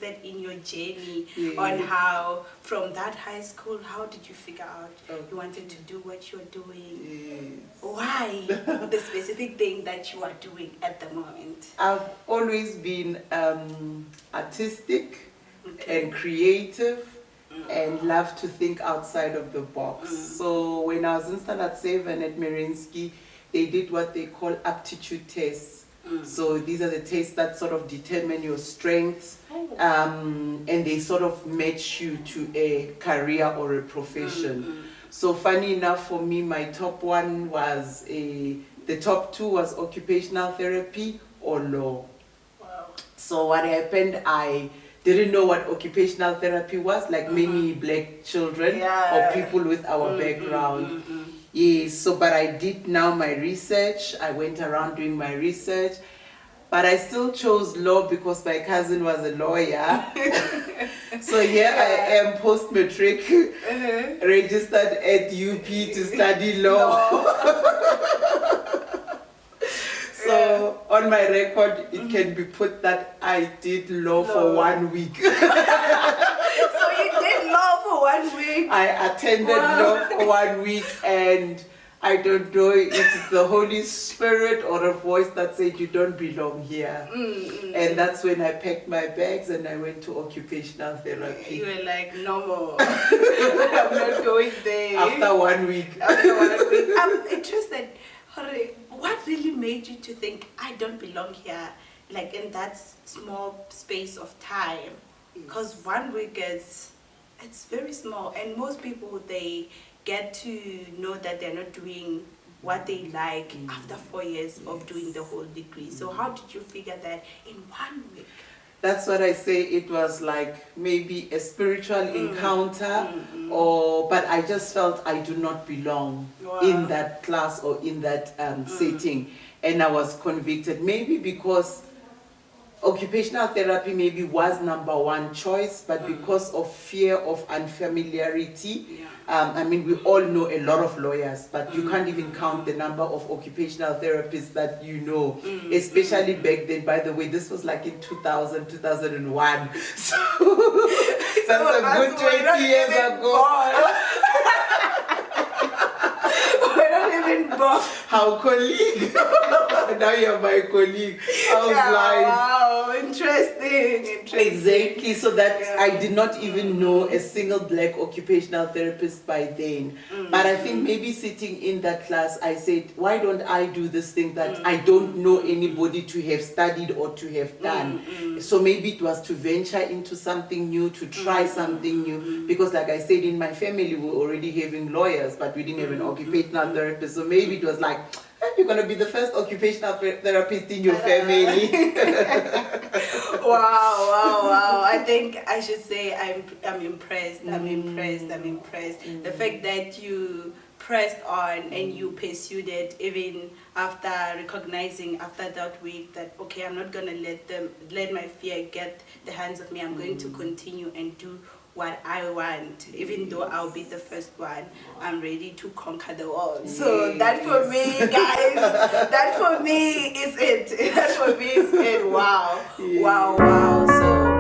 interested in your journey Yes. on how, from that high school, how did you figure out you wanted Okay. to do what you're doing? Yes. Why the specific thing that you are doing at the moment? I've always been artistic Okay. and creative and love to think outside of the box. So when I was in standard 7 at Marinsky, they did what they call aptitude tests. So these are the tests that sort of determine your strengths, and they sort of match you to a career or a profession. So funny enough for me, my top one was the top two was occupational therapy or law. Wow. So what happened, I didn't know what occupational therapy was, like many black children or people with our background. Yes, so but I did now my research. I went around doing my research, but I still chose law because my cousin was a lawyer. So here I am post-matric, registered at UP to study law. So on my record, it can be put that I did law for 1 week. So you did law for 1 week? I attended law for 1 week, and I don't know if it's the Holy Spirit or a voice that said you don't belong here. And that's when I packed my bags and I went to occupational therapy. You were like, no more. I'm not going there. After 1 week. After 1 week. I'm interested. What really made you to think I don't belong here, like in that small space of time? Because 1 week it's very small, and most people, they get to know that they're not doing what they like after 4 years of doing the whole degree. So how did you figure that in 1 week? That's what I say, it was like maybe a spiritual encounter, but I just felt I do not belong in that class or in that setting, and I was convicted, maybe because occupational therapy maybe was number one choice, but because of fear of unfamiliarity. I mean, we all know a lot of lawyers, but you can't even count the number of occupational therapists that you know, especially back then. By the way, this was like in 2000, 2001. So that's a good 20 years ago. We're not even born. How colleague? Now you're my colleague. I was like, wow, interesting. Exactly, so that I did not even know a single black occupational therapist by then. But I think maybe sitting in that class, I said, why don't I do this thing that I don't know anybody to have studied or to have done? So maybe it was to venture into something new, to try something new. Because like I said, in my family, we were already having lawyers, but we didn't have an occupational therapist. So maybe it was like, you're going to be the first occupational therapist in your family. Wow. I think I should say I'm impressed. I'm impressed. The fact that you pressed on and you pursued it even after recognizing after that week that, okay, I'm not going to let my fear get the hands of me. I'm going to continue and do what I want, even though I'll be the first one. I'm ready to conquer the world. So that for me, guys, that for me is it. That for me is it. Wow. So